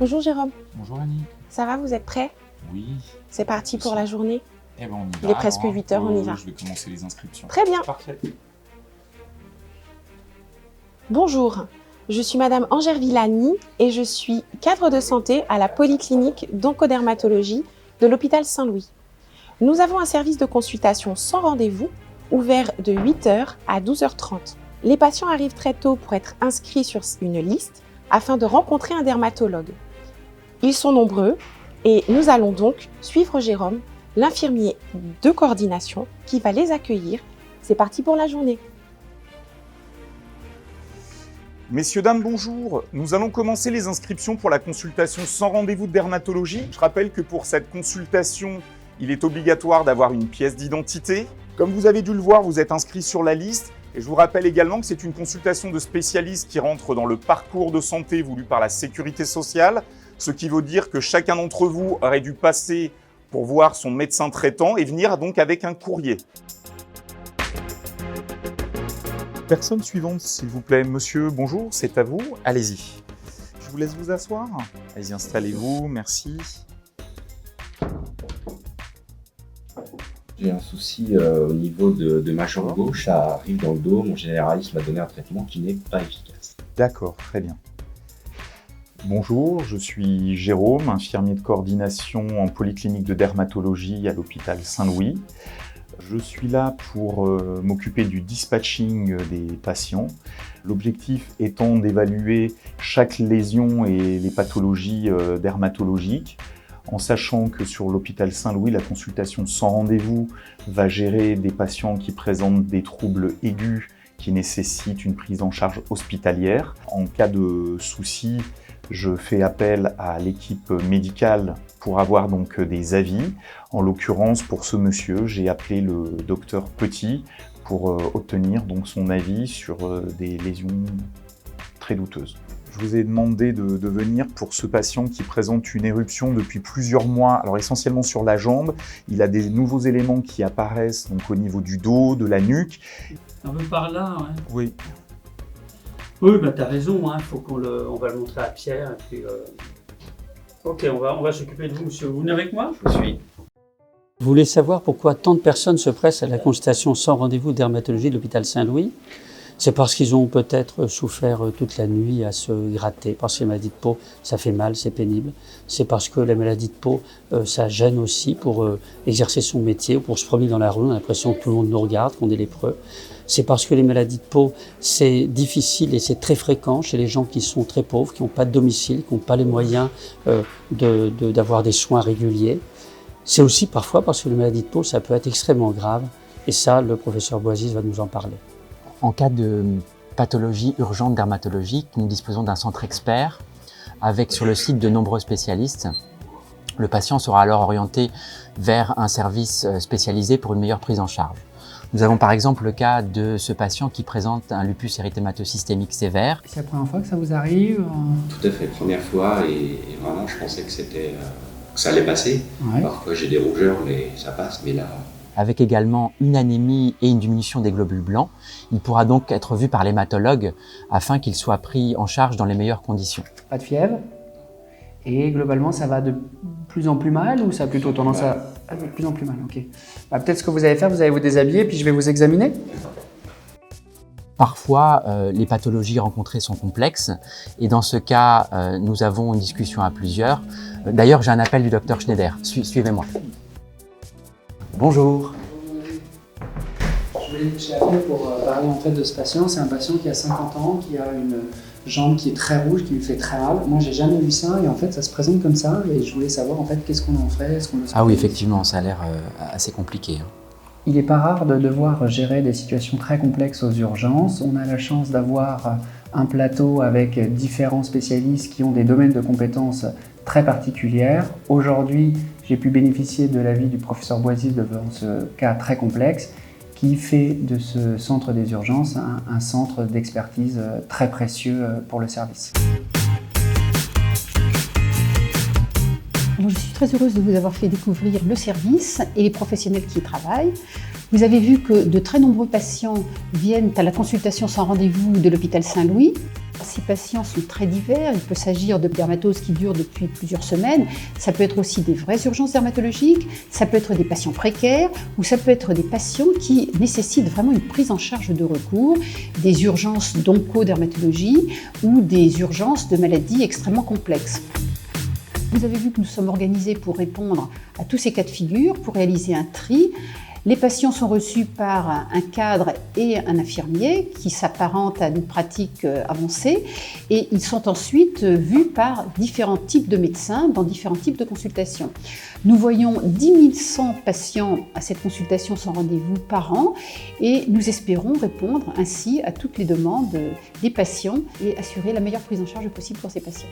Bonjour Jérôme. Bonjour Annie. Ça va, vous êtes prêts? Oui. C'est parti pour la journée. Eh ben on y va. Il est presque 8 h, on y va. Je vais commencer les inscriptions. Très bien. Parfait. Bonjour, je suis Madame Angère Villani et je suis cadre de santé à la polyclinique d'oncodermatologie de l'hôpital Saint-Louis. Nous avons un service de consultation sans rendez-vous, ouvert de 8 h à 12 h 30. Les patients arrivent très tôt pour être inscrits sur une liste afin de rencontrer un dermatologue. Ils sont nombreux et nous allons donc suivre Jérôme, l'infirmier de coordination qui va les accueillir. C'est parti pour la journée. Messieurs, dames, bonjour. Nous allons commencer les inscriptions pour la consultation sans rendez-vous de dermatologie. Je rappelle que pour cette consultation, il est obligatoire d'avoir une pièce d'identité. Comme vous avez dû le voir, vous êtes inscrit sur la liste. Et je vous rappelle également que c'est une consultation de spécialistes qui rentre dans le parcours de santé voulu par la Sécurité sociale, ce qui veut dire que chacun d'entre vous aurait dû passer pour voir son médecin traitant et venir donc avec un courrier. Personne suivante, s'il vous plaît. Monsieur, bonjour, c'est à vous. Allez-y. Je vous laisse vous asseoir. Allez-y, installez-vous, merci. J'ai un souci au niveau de ma jambe gauche, ça arrive dans le dos. Mon généraliste m'a donné un traitement qui n'est pas efficace. D'accord, très bien. Bonjour, je suis Jérôme, infirmier de coordination en polyclinique de dermatologie à l'hôpital Saint-Louis. Je suis là pour m'occuper du dispatching des patients. L'objectif étant d'évaluer chaque lésion et les pathologies dermatologiques, en sachant que sur l'hôpital Saint-Louis, la consultation sans rendez-vous va gérer des patients qui présentent des troubles aigus qui nécessitent une prise en charge hospitalière. En cas de souci, je fais appel à l'équipe médicale pour avoir donc des avis. En l'occurrence, pour ce monsieur, j'ai appelé le docteur Petit pour obtenir donc son avis sur des lésions très douteuses. Je vous ai demandé de venir pour ce patient qui présente une éruption depuis plusieurs mois, alors essentiellement sur la jambe. Il a des nouveaux éléments qui apparaissent donc au niveau du dos, de la nuque. Un peu par là, ouais. Oui. Oui, bah t'as raison, hein, faut on va le montrer à Pierre. Et puis, Ok, on va s'occuper de vous, monsieur. Vous venez avec moi? Je suis. Vous voulez savoir pourquoi tant de personnes se pressent à la consultation sans rendez-vous de dermatologie de l'hôpital Saint-Louis? C'est parce qu'ils ont peut-être souffert toute la nuit à se gratter, parce que les maladies de peau, ça fait mal, c'est pénible. C'est parce que les maladies de peau, ça gêne aussi pour exercer son métier ou pour se promener dans la rue. On a l'impression que tout le monde nous regarde, qu'on est lépreux. C'est parce que les maladies de peau, c'est difficile et c'est très fréquent chez les gens qui sont très pauvres, qui n'ont pas de domicile, qui n'ont pas les moyens d'avoir des soins réguliers. C'est aussi parfois parce que les maladies de peau, ça peut être extrêmement grave. Et ça, le professeur Boisis va nous en parler. En cas de pathologie urgente dermatologique, nous disposons d'un centre expert avec sur le site de nombreux spécialistes. Le patient sera alors orienté vers un service spécialisé pour une meilleure prise en charge. Nous avons par exemple le cas de ce patient qui présente un lupus érythémateux systémique sévère. C'est la première fois que ça vous arrive? Tout à fait, première fois et vraiment je pensais que ça allait passer. Ouais. Parfois j'ai des rougeurs mais ça passe, mais là... Avec également une anémie et une diminution des globules blancs. Il pourra donc être vu par l'hématologue afin qu'il soit pris en charge dans les meilleures conditions. Pas de fièvre? Et globalement, ça va de plus en plus mal ou ça a plutôt tendance à de plus en plus mal? Ok. Bah, peut-être ce que vous allez faire, vous allez vous déshabiller puis je vais vous examiner. Parfois, les pathologies rencontrées sont complexes et dans ce cas, nous avons une discussion à plusieurs. D'ailleurs, j'ai un appel du docteur Schneider. Suivez-moi. Bonjour. J'ai appelé pour parler en fait de ce patient. C'est un patient qui a 50 ans, qui a une jambe qui est très rouge, qui lui fait très mal. Moi, j'ai jamais vu ça et en fait, ça se présente comme ça. Et je voulais savoir en fait qu'est-ce qu'on en fait. Ah oui, effectivement, ça a l'air assez compliqué. Il n'est pas rare de devoir gérer des situations très complexes aux urgences. On a la chance d'avoir un plateau avec différents spécialistes qui ont des domaines de compétences très particulières. Aujourd'hui, j'ai pu bénéficier de l'avis du professeur Boisis devant ce cas très complexe qui fait de ce centre des urgences un centre d'expertise très précieux pour le service. Alors, je suis très heureuse de vous avoir fait découvrir le service et les professionnels qui y travaillent. Vous avez vu que de très nombreux patients viennent à la consultation sans rendez-vous de l'hôpital Saint-Louis. Ces patients sont très divers, il peut s'agir de dermatoses qui durent depuis plusieurs semaines, ça peut être aussi des vraies urgences dermatologiques, ça peut être des patients précaires ou ça peut être des patients qui nécessitent vraiment une prise en charge de recours, des urgences d'oncodermatologie ou des urgences de maladies extrêmement complexes. Vous avez vu que nous sommes organisés pour répondre à tous ces cas de figure, pour réaliser un tri. Les patients sont reçus par un cadre et un infirmier qui s'apparentent à une pratique avancée et ils sont ensuite vus par différents types de médecins dans différents types de consultations. Nous voyons 10 100 patients à cette consultation sans rendez-vous par an et nous espérons répondre ainsi à toutes les demandes des patients et assurer la meilleure prise en charge possible pour ces patients.